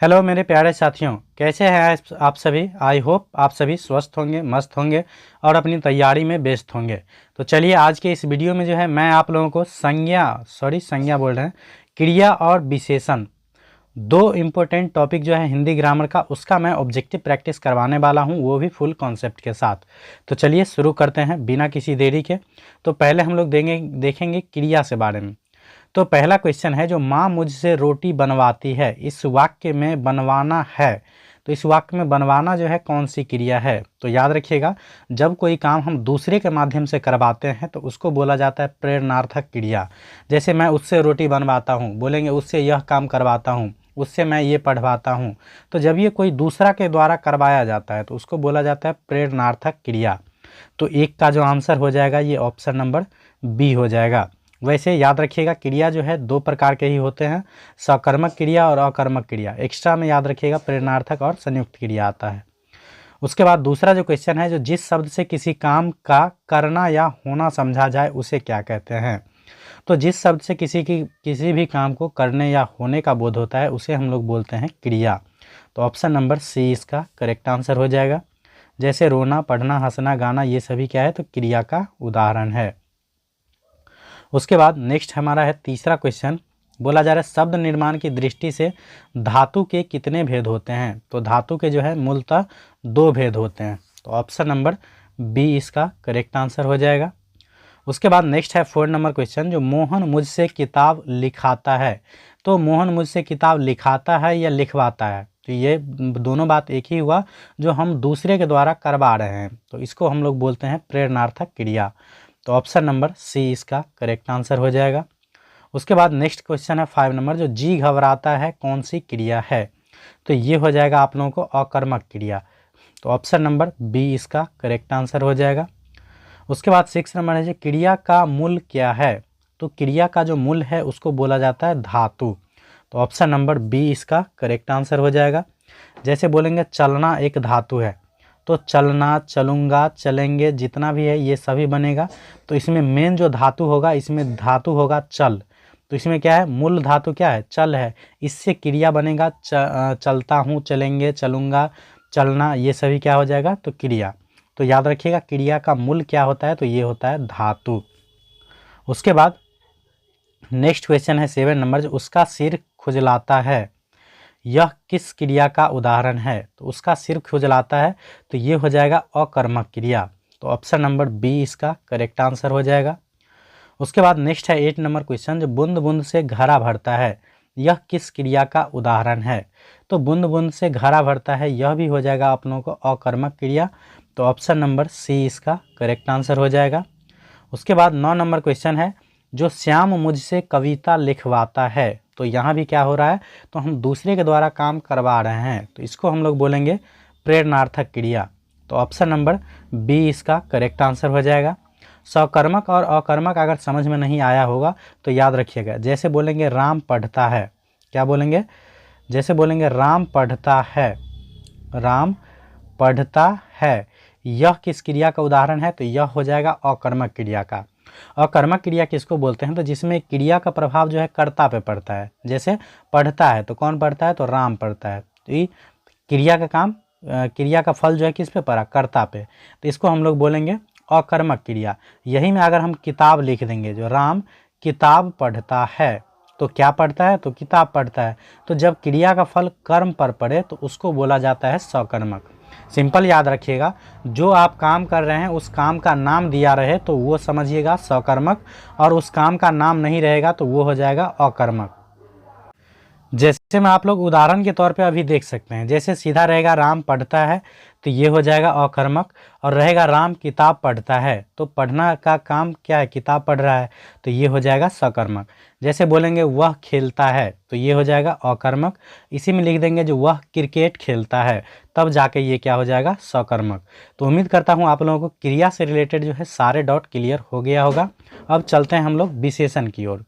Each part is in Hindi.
हेलो मेरे प्यारे साथियों, कैसे हैं आप सभी। आई होप आप सभी स्वस्थ होंगे, मस्त होंगे और अपनी तैयारी में व्यस्त होंगे। तो चलिए आज के इस वीडियो में जो है मैं आप लोगों को संज्ञा बोल रहे हैं, क्रिया और विशेषण, दो इम्पोर्टेंट टॉपिक जो है हिंदी ग्रामर का, उसका मैं ऑब्जेक्टिव प्रैक्टिस करवाने वाला हूं, वो भी फुल कॉन्सेप्ट के साथ। तो चलिए शुरू करते हैं बिना किसी देरी के। तो पहले हम लोग देखेंगे क्रिया से बारे में। तो पहला क्वेश्चन है, जो माँ मुझसे रोटी बनवाती है, इस वाक्य में बनवाना है। तो इस वाक्य में बनवाना जो है कौन सी क्रिया है। तो याद रखिएगा, जब कोई काम हम दूसरे के माध्यम से करवाते हैं तो उसको बोला जाता है प्रेरणार्थक क्रिया। जैसे मैं उससे रोटी बनवाता हूँ, बोलेंगे उससे यह काम करवाता हूँ, उससे मैं ये पढ़वाता हूँ। तो जब ये कोई दूसरा के द्वारा करवाया जाता है तो उसको बोला जाता है प्रेरणार्थक क्रिया। तो एक का जो आंसर हो जाएगा ये ऑप्शन नंबर बी हो जाएगा। वैसे याद रखिएगा, क्रिया जो है दो प्रकार के ही होते हैं, सकर्मक क्रिया और अकर्मक क्रिया। एक्स्ट्रा में याद रखिएगा प्रेरणार्थक और संयुक्त क्रिया आता है। उसके बाद दूसरा जो क्वेश्चन है, जो जिस शब्द से किसी काम का करना या होना समझा जाए उसे क्या कहते हैं। तो जिस शब्द से किसी भी काम को करने या होने का बोध होता है उसे हम लोग बोलते हैं क्रिया। तो ऑप्शन नंबर सी इसका करेक्ट आंसर हो जाएगा। जैसे रोना, पढ़ना, हंसना, गाना, ये सभी क्या है, तो क्रिया का उदाहरण है। उसके बाद नेक्स्ट हमारा है तीसरा क्वेश्चन। बोला जा रहा है शब्द निर्माण की दृष्टि से धातु के कितने भेद होते हैं। तो धातु के जो है मूलतः दो भेद होते हैं। तो ऑप्शन नंबर बी इसका करेक्ट आंसर हो जाएगा। उसके बाद नेक्स्ट है 4 नंबर क्वेश्चन, जो मोहन मुझसे किताब लिखाता है। तो मोहन मुझसे किताब लिखाता है या लिखवाता है, तो ये दोनों बात एक ही हुआ, जो हम दूसरे के द्वारा करवा रहे हैं, तो इसको हम लोग बोलते हैं प्रेरणार्थक क्रिया। तो ऑप्शन नंबर सी इसका करेक्ट आंसर हो जाएगा। उसके बाद नेक्स्ट क्वेश्चन है 5 नंबर, जो जी घबराता है कौन सी क्रिया है। तो ये हो जाएगा आप लोगों को अकर्मक क्रिया। तो ऑप्शन नंबर बी इसका करेक्ट आंसर हो जाएगा। उसके बाद 6 नंबर है, जो क्रिया का मूल क्या है। तो क्रिया का जो मूल है उसको बोला जाता है धातु। तो ऑप्शन नंबर बी इसका करेक्ट आंसर हो जाएगा। जैसे बोलेंगे चलना एक धातु है, तो चलना, चलूँगा, चलेंगे, जितना भी है ये सभी बनेगा। तो इसमें मेन जो धातु होगा, इसमें धातु होगा चल। तो इसमें क्या है, मूल धातु क्या है, चल है। इससे क्रिया बनेगा चलता हूँ, चलेंगे, चलूँगा, चलना, ये सभी क्या हो जाएगा, तो क्रिया। तो याद रखिएगा क्रिया का मूल क्या होता है, तो ये होता है धातु। उसके बाद नेक्स्ट क्वेश्चन है 7 नंबर, जो उसका सिर खुजलाता है, यह किस क्रिया का उदाहरण है। तो उसका सिर खुजलाता है, तो ये हो जाएगा अकर्मक क्रिया। तो ऑप्शन नंबर बी इसका करेक्ट आंसर हो जाएगा। उसके बाद नेक्स्ट है 8 नंबर क्वेश्चन, जो बूंद बूंद से घड़ा भरता है, यह किस क्रिया का उदाहरण है। तो बूंद बूंद से घड़ा भरता है, यह भी हो जाएगा आप लोगों को अकर्मक क्रिया। तो ऑप्शन नंबर सी इसका करेक्ट आंसर हो जाएगा। उसके बाद 9 नंबर क्वेश्चन है, जो श्याम मुझसे कविता लिखवाता है। तो यहाँ भी क्या हो रहा है, तो हम दूसरे के द्वारा काम करवा रहे हैं, तो इसको हम लोग बोलेंगे प्रेरणार्थक क्रिया। तो ऑप्शन नंबर बी इसका करेक्ट आंसर हो जाएगा। सकर्मक और अकर्मक अगर समझ में नहीं आया होगा तो याद रखिएगा, जैसे बोलेंगे राम पढ़ता है, क्या बोलेंगे, जैसे बोलेंगे राम पढ़ता है, राम पढ़ता है, यह किस क्रिया का उदाहरण है, तो यह हो जाएगा अकर्मक क्रिया का। अकर्मक क्रिया किसको बोलते हैं, तो जिसमें क्रिया का प्रभाव जो है कर्ता पे पड़ता है। जैसे पढ़ता है, तो कौन पढ़ता है, तो राम पढ़ता है, तो ये क्रिया का काम, क्रिया का फल जो है किस पे पड़ा, कर्ता पे, तो इसको हम लोग बोलेंगे अकर्मक क्रिया। यही में अगर हम किताब लिख देंगे, जो राम किताब पढ़ता है, तो क्या पढ़ता है, तो किताब पढ़ता है, तो जब क्रिया का फल कर्म पर पड़े तो उसको बोला जाता है सकर्मक। सिंपल याद रखिएगा, जो आप काम कर रहे हैं उस काम का नाम दिया रहे तो वो समझिएगा सकर्मक, और उस काम का नाम नहीं रहेगा तो वो हो जाएगा अकर्मक। जैसे में आप लोग उदाहरण के तौर पे अभी देख सकते हैं, जैसे सीधा रहेगा राम पढ़ता है, तो ये हो जाएगा अकर्मक, और रहेगा राम किताब पढ़ता है, तो पढ़ना का काम क्या है, किताब पढ़ रहा है, तो ये हो जाएगा सकर्मक। जैसे बोलेंगे वह खेलता है, तो ये हो जाएगा अकर्मक। इसी में लिख देंगे जो वह क्रिकेट खेलता है, तब जाके ये क्या हो जाएगा, सकर्मक। तो उम्मीद करता हूँ आप लोगों को क्रिया से रिलेटेड जो है सारे डाउट क्लियर हो गया होगा। अब चलते हैं हम लोग विशेषण की ओर।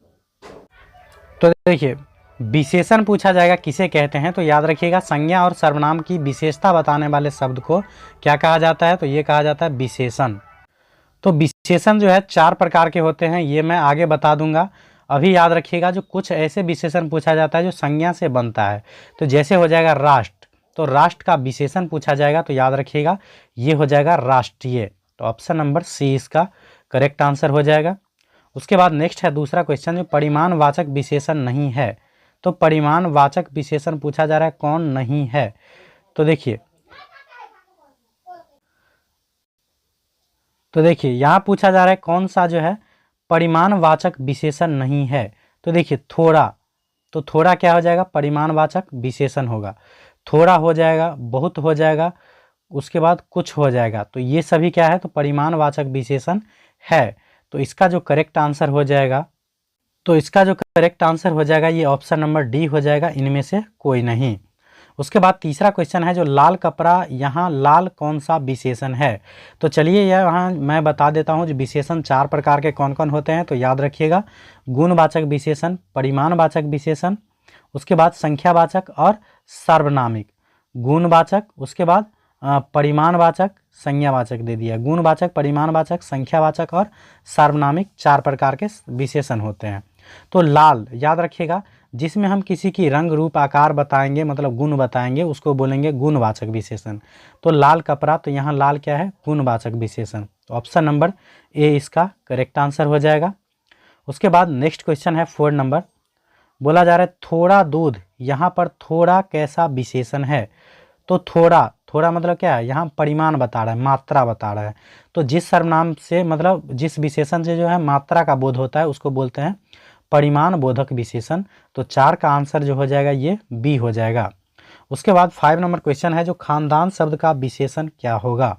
तो देखिए, विशेषण पूछा जाएगा किसे कहते हैं, तो याद रखिएगा संज्ञा और सर्वनाम की विशेषता बताने वाले शब्द को क्या कहा जाता है, तो ये कहा जाता है विशेषण। तो विशेषण जो है 4 प्रकार के होते हैं, ये मैं आगे बता दूंगा। अभी याद रखिएगा, जो कुछ ऐसे विशेषण पूछा जाता है जो संज्ञा से बनता है, तो जैसे हो जाएगा राष्ट्र, तो राष्ट्र का विशेषण पूछा जाएगा तो याद रखिएगा ये हो जाएगा राष्ट्रीय। तो ऑप्शन नंबर सी इसका करेक्ट आंसर हो जाएगा। उसके बाद नेक्स्ट है दूसरा क्वेश्चन, जो परिमाणवाचक विशेषण नहीं है। तो परिमाणवाचक विशेषण पूछा जा रहा है, कौन नहीं है? तो देखिए यहाँ पूछा जा रहा है कौन सा जो है परिमाणवाचक विशेषण नहीं है। तो देखिए थोड़ा, तो थोड़ा क्या हो जाएगा? परिमाणवाचक विशेषण होगा। थोड़ा हो जाएगा, बहुत हो जाएगा, उसके बाद कुछ हो जाएगा, तो ये सभी क्या है? तो परिमाणवाचक विशेषण है। तो इसका जो करेक्ट आंसर हो जाएगा, ये ऑप्शन नंबर डी हो जाएगा, इनमें से कोई नहीं। उसके बाद तीसरा क्वेश्चन है, जो लाल कपड़ा, यहाँ लाल कौन सा विशेषण है? तो चलिए यहाँ मैं बता देता हूँ, जो विशेषण 4 प्रकार के कौन कौन होते हैं, तो याद रखिएगा, गुणवाचक विशेषण, परिमाणवाचक विशेषण, उसके बाद संख्यावाचक और सार्वनामिक। गुणवाचक, उसके बाद परिमाणवाचक, संज्ञावाचक दे दिया। गुणवाचक, परिमाणवाचक, संख्यावाचक और सार्वनामिक 4 प्रकार के विशेषण होते हैं। तो लाल याद रखिएगा, जिसमें हम किसी की रंग रूप आकार बताएंगे, मतलब गुण बताएंगे, उसको बोलेंगे गुणवाचक विशेषण। तो लाल कपड़ा, तो यहाँ लाल क्या है? गुणवाचक विशेषण। तो ऑप्शन नंबर ए इसका करेक्ट आंसर हो जाएगा। उसके बाद नेक्स्ट क्वेश्चन है 4 नंबर, बोला जा रहा है थोड़ा दूध, यहाँ पर थोड़ा कैसा विशेषण है? तो थोड़ा मतलब क्या है? यहाँ परिमाण बता रहा है, मात्रा बता रहा है। तो जिस सर्वनाम से, मतलब जिस विशेषण से जो है मात्रा का बोध होता है, उसको बोलते हैं परिमाण बोधक विशेषण। तो 4 का आंसर जो हो जाएगा ये बी हो जाएगा। उसके बाद 5 नंबर क्वेश्चन है, जो खानदान शब्द का विशेषण क्या होगा?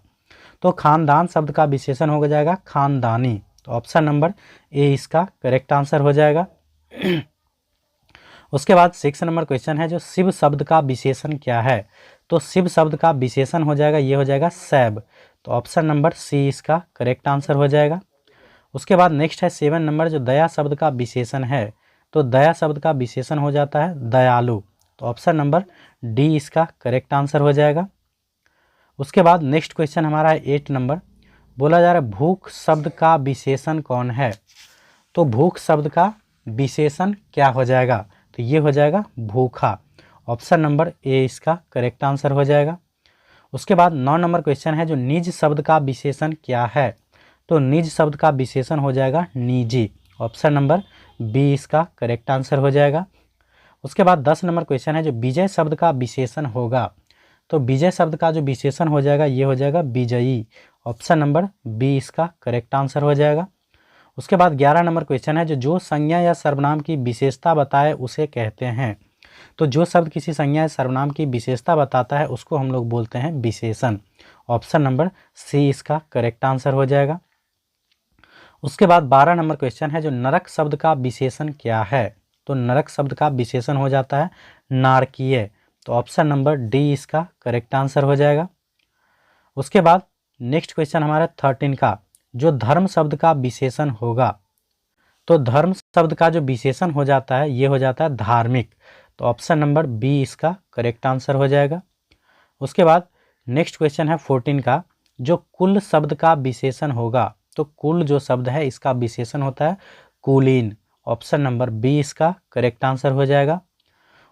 तो खानदान शब्द का विशेषण हो जाएगा खानदानी। तो ऑप्शन नंबर ए इसका करेक्ट आंसर हो जाएगा। उसके बाद 6 नंबर क्वेश्चन है, जो शिव शब्द का विशेषण क्या है? तो शिव शब्द का विशेषण हो जाएगा, ये हो जाएगा शैव। तो ऑप्शन नंबर सी इसका करेक्ट आंसर हो जाएगा। उसके बाद नेक्स्ट है 7 नंबर, जो दया शब्द का विशेषण है। तो दया शब्द का विशेषण हो जाता है दयालु। तो ऑप्शन नंबर डी इसका करेक्ट आंसर हो जाएगा। उसके बाद नेक्स्ट क्वेश्चन हमारा है 8 नंबर, बोला जा रहा है भूख शब्द का विशेषण कौन है? तो भूख शब्द का विशेषण क्या हो जाएगा? तो ये हो जाएगा भूखा। ऑप्शन नंबर ए इसका करेक्ट आंसर हो जाएगा। उसके बाद 9 नंबर क्वेश्चन है, जो निज शब्द का विशेषण क्या है? तो निज शब्द का विशेषण हो जाएगा निजी। ऑप्शन नंबर बी इसका करेक्ट आंसर हो जाएगा। उसके बाद 10 नंबर क्वेश्चन है, जो विजय शब्द का विशेषण होगा। तो विजय शब्द का जो विशेषण हो जाएगा, ये हो जाएगा विजयी। ऑप्शन नंबर बी इसका करेक्ट आंसर हो जाएगा। उसके बाद 11 नंबर क्वेश्चन है, जो संज्ञा या सर्वनाम की विशेषता बताए उसे कहते हैं। तो जो शब्द किसी संज्ञा या सर्वनाम की विशेषता बताता है, उसको हम लोग बोलते हैं विशेषण। ऑप्शन नंबर सी इसका करेक्ट आंसर हो जाएगा। उसके बाद 12 नंबर क्वेश्चन है, जो नरक शब्द का विशेषण क्या है? तो नरक शब्द का विशेषण हो जाता है नारकीय। तो ऑप्शन नंबर डी इसका करेक्ट आंसर हो जाएगा। उसके बाद नेक्स्ट क्वेश्चन हमारा 13 का, जो धर्म शब्द का विशेषण होगा। तो धर्म शब्द का जो विशेषण हो जाता है, ये हो जाता है धार्मिक। तो ऑप्शन नंबर बी इसका करेक्ट आंसर हो जाएगा। उसके बाद नेक्स्ट क्वेश्चन है 14 का, जो कुल शब्द का विशेषण होगा। तो कुल जो शब्द है, इसका विशेषण होता है कुलीन। ऑप्शन नंबर बी इसका करेक्ट आंसर हो जाएगा।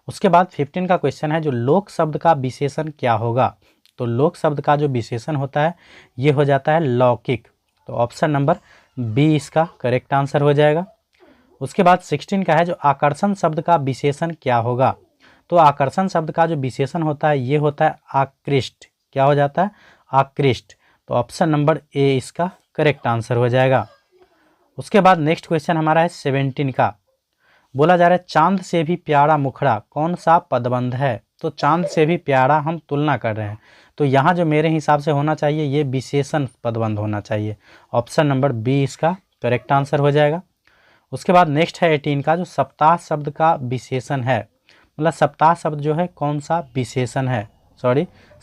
उसके बाद 15 का क्वेश्चन है, जो लोक शब्द का विशेषण क्या होगा? तो लोक शब्द का जो विशेषण होता है, ये हो जाता है लौकिक। तो ऑप्शन नंबर बी इसका करेक्ट आंसर हो जाएगा। उसके बाद 16 का है, जो आकर्षण शब्द का विशेषण क्या होगा? तो आकर्षण शब्द का जो विशेषण होता है, ये होता है आकृष्ट। क्या हो जाता है? आकृष्ट। तो ऑप्शन नंबर ए इसका करेक्ट आंसर हो जाएगा। उसके बाद नेक्स्ट क्वेश्चन हमारा है 17 का, बोला जा रहा है चांद से भी प्यारा मुखड़ा कौन सा पदबंध है? तो चांद से भी प्यारा हम तुलना कर रहे हैं, तो यहाँ जो मेरे हिसाब से होना चाहिए, ये विशेषण पदबंध होना चाहिए। ऑप्शन नंबर बी इसका करेक्ट आंसर हो जाएगा। उसके बाद नेक्स्ट है 18 का, जो सप्ताह शब्द का विशेषण है। मतलब सप्ताह शब्द जो है कौन सा विशेषण है?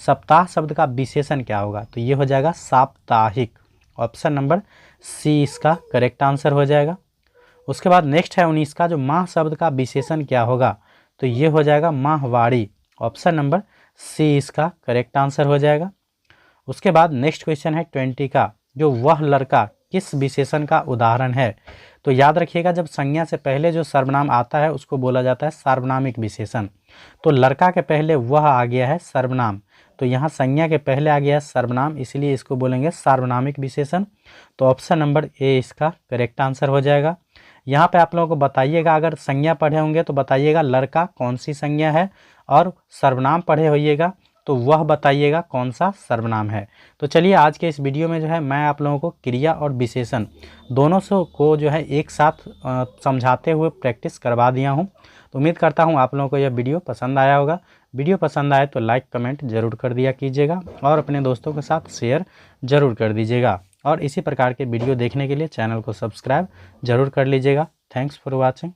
सप्ताह शब्द का विशेषण क्या होगा? तो ये हो जाएगा साप्ताहिक। ऑप्शन नंबर सी इसका करेक्ट आंसर हो जाएगा। उसके बाद नेक्स्ट है 19 का, जो माह शब्द का विशेषण क्या होगा? तो ये हो जाएगा माहवाड़ी। ऑप्शन नंबर सी इसका करेक्ट आंसर हो जाएगा। उसके बाद नेक्स्ट क्वेश्चन है 20 का, जो वह लड़का किस विशेषण का उदाहरण है? तो याद रखिएगा, जब संज्ञा से पहले जो सर्वनाम आता है उसको बोला जाता है सार्वनामिक विशेषण। तो लड़का के पहले वह आ गया है सर्वनाम, तो यहाँ संज्ञा के पहले आ गया है सर्वनाम, इसलिए इसको बोलेंगे सार्वनामिक विशेषण। तो ऑप्शन नंबर ए इसका करेक्ट आंसर हो जाएगा। यहाँ पे आप लोगों को बताइएगा, अगर संज्ञा पढ़े होंगे तो बताइएगा लड़का कौन सी संज्ञा है, और सर्वनाम पढ़े होइएगा तो वह बताइएगा कौन सा सर्वनाम है। तो चलिए आज के इस वीडियो में जो है मैं आप लोगों को क्रिया और विशेषण दोनों से को जो है एक साथ समझाते हुए प्रैक्टिस करवा दिया हूँ। तो उम्मीद करता हूँ आप लोगों को यह वीडियो पसंद आया होगा। वीडियो पसंद आए तो लाइक कमेंट ज़रूर कर दिया कीजिएगा और अपने दोस्तों के साथ शेयर ज़रूर कर दीजिएगा। और इसी प्रकार के वीडियो देखने के लिए चैनल को सब्सक्राइब ज़रूर कर लीजिएगा। Thanks for watching.